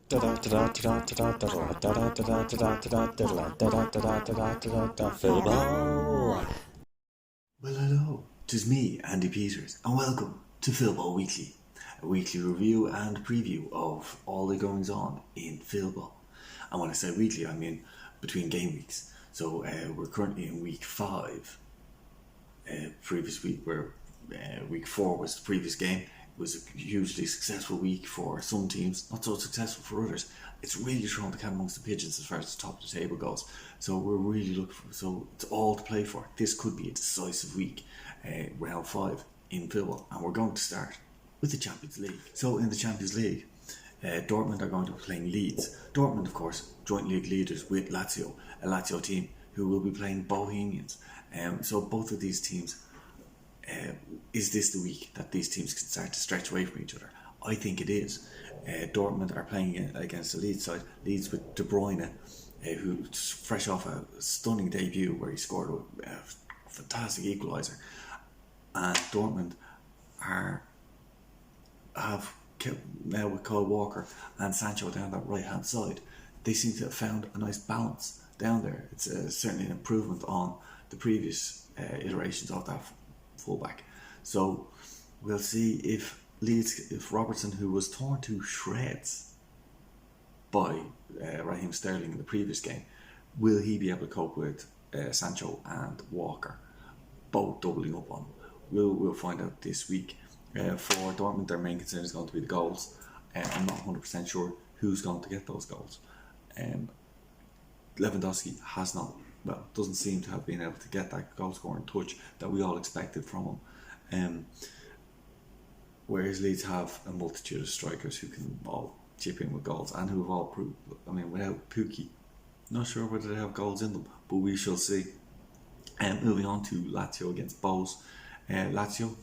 Philball. Well, hello, 'tis me, Andy Peters, and welcome to Philball Weekly, a weekly review and preview of all the goings on in Philball. And when I say weekly, I mean between game weeks. So we're currently in week 5. Previous week, where week 4 was the previous game. It was a hugely successful week for some teams, not so successful for others. It's really thrown the cat amongst the pigeons as far as the top of the table goes. So we're really looking for, so it's all to play for. This could be a decisive week, round 5 in Philball, and we're going to start with the Champions League. So in the Champions League, Dortmund are going to be playing Leeds. Dortmund, of course, joint league leaders with Lazio, a Lazio team who will be playing Bohemians. So both of these teams, is this the week that these teams can start to stretch away from each other? I think it is. Dortmund are playing against the Leeds side. Leeds with De Bruyne, who's fresh off a stunning debut where he scored a fantastic equaliser. And Dortmund have kept now with Kyle Walker and Sancho down that right hand side. They seem to have found a nice balance down there. It's certainly an improvement on the previous iterations of that fullback. So we'll see if Leeds, if Robertson, who was torn to shreds by Raheem Sterling in the previous game, will he be able to cope with Sancho and Walker, both doubling up on him? We'll find out this week. For Dortmund, their main concern is going to be the goals. I'm not 100% sure who's going to get those goals. Lewandowski doesn't seem to have been able to get that goal scoring touch that we all expected from him. Whereas Leeds have a multitude of strikers who can all chip in with goals and who have all proved, without Pukki, not sure whether they have goals in them, but we shall see. Moving on to Lazio against Bows. Lazio,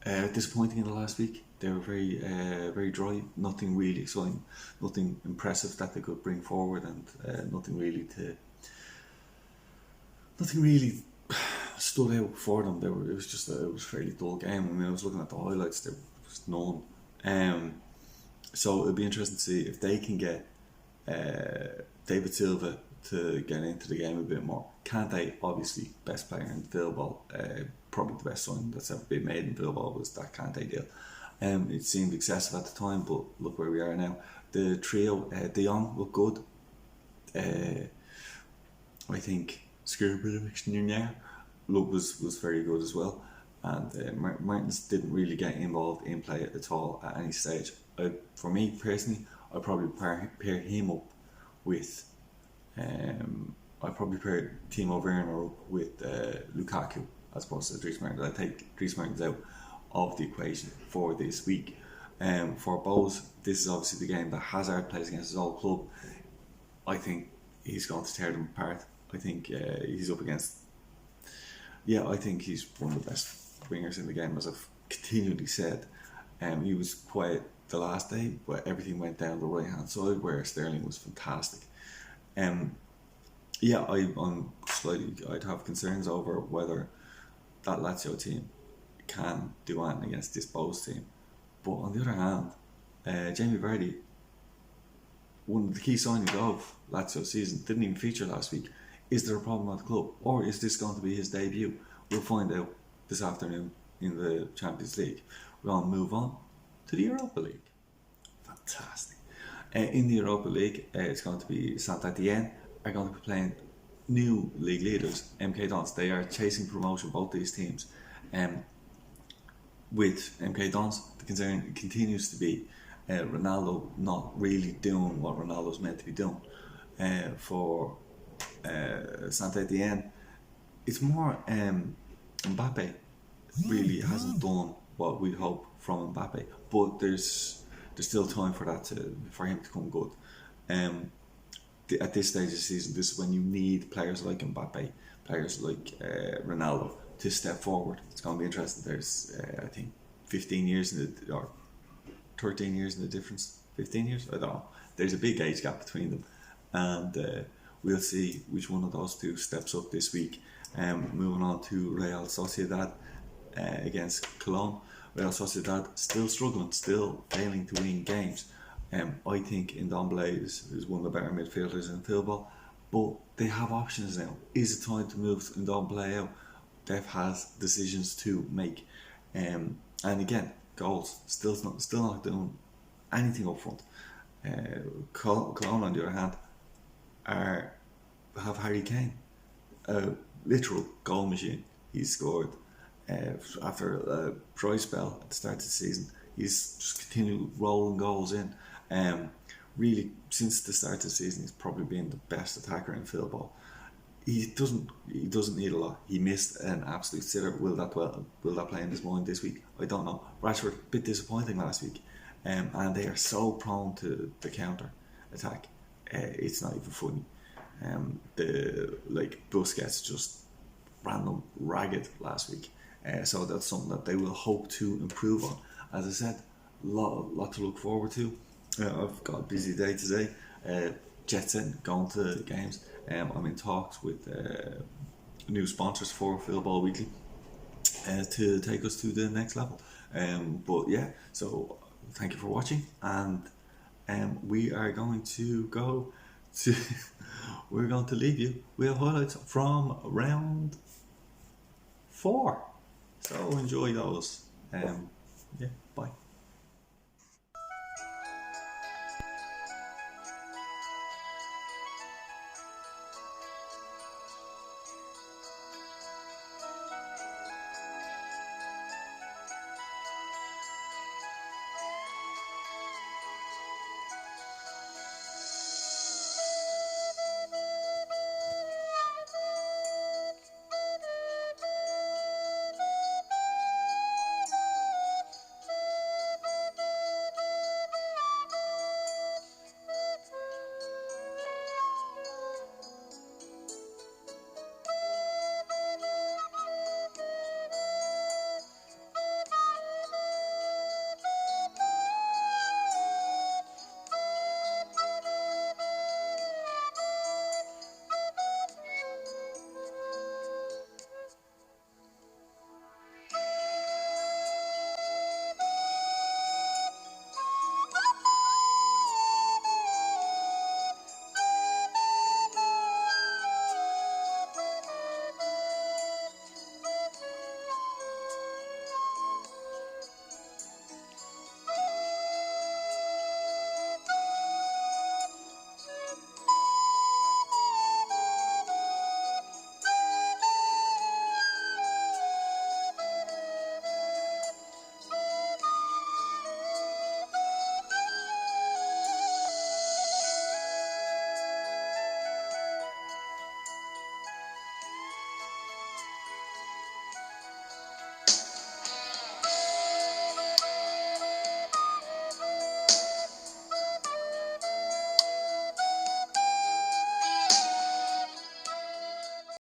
disappointing in the last week. They were very, very dry. Nothing really exciting, nothing impressive that they could bring forward, and nothing really stood out for them. It was a fairly dull game. I was looking at the highlights. There was none. So it'll be interesting to see if they can get David Silva to get into the game a bit more. Kante, obviously best player in Philball, probably the best signing that's ever been made in Philball was that Kante deal. It seemed excessive at the time, but look where we are now. The trio, De Jong looked good. I think Skripanovic was very good as well, and Martins didn't really get involved in play at all at any stage. For me personally, I'd probably pair him up with I'd probably pair Timo Werner up with Lukaku as opposed to Dries Mertens. I'd take Dries Mertens out of the equation for this week. For Bows, this is obviously the game that Hazard plays against his old club. I think he's going to tear them apart. I think he's up against... I think he's one of the best wingers in the game, as I've continually said. He was quiet the last day, but everything went down the right hand side where Sterling was fantastic. I'd have concerns over whether that Lazio team can do anything against this Bows team. But on the other hand, Jamie Vardy, one of the key signings of Lazio season, didn't even feature last week. Is there a problem at the club, or is this going to be his debut? We'll find out this afternoon in the Champions League. We'll move on to the Europa League. Fantastic. In the Europa League, it's going to be Saint-Étienne are going to be playing new league leaders, MK Dons. They are chasing promotion, both these teams. With MK Dons, the concern continues to be Ronaldo not really doing what Ronaldo's meant to be doing. For Saint-Étienne, it's more Mbappe really hasn't done what we'd hope from Mbappe, but there's still time for him to come good. At this stage of the season, this is when you need players like Mbappe, players like Ronaldo to step forward. It's going to be interesting. There's I think 15 years or 13 years in the difference. 15 years? I don't know. There's a big age gap between them, and we'll see which one of those two steps up this week. Moving on to Real Sociedad against Cologne. Real Sociedad still struggling, still failing to win games. I think Ndombele is one of the better midfielders in Philball, but they have options now. Is it time to move Ndombele out? Def has decisions to make, and again, goals still not doing anything up front. Cologne, on the other hand, have Harry Kane, a literal goal machine. He scored after a dry spell at the start of the season. He's just continued rolling goals in. Really, since the start of the season, he's probably been the best attacker in Philball. He doesn't need a lot. He missed an absolute sitter. Will that play in his mind this week? I don't know. Rashford, a bit disappointing last week, and they are so prone to the counter attack. It's not even funny. Busquets just ran them ragged last week. So that's something that they will hope to improve on. As I said, lot to look forward to. I've got a busy day today. Jet set, going to games. I'm in talks with new sponsors for Philball Weekly to take us to the next level. But yeah, so thank you for watching, and we are going to go to we're going to leave you with highlights from round 4. So enjoy those. Yeah.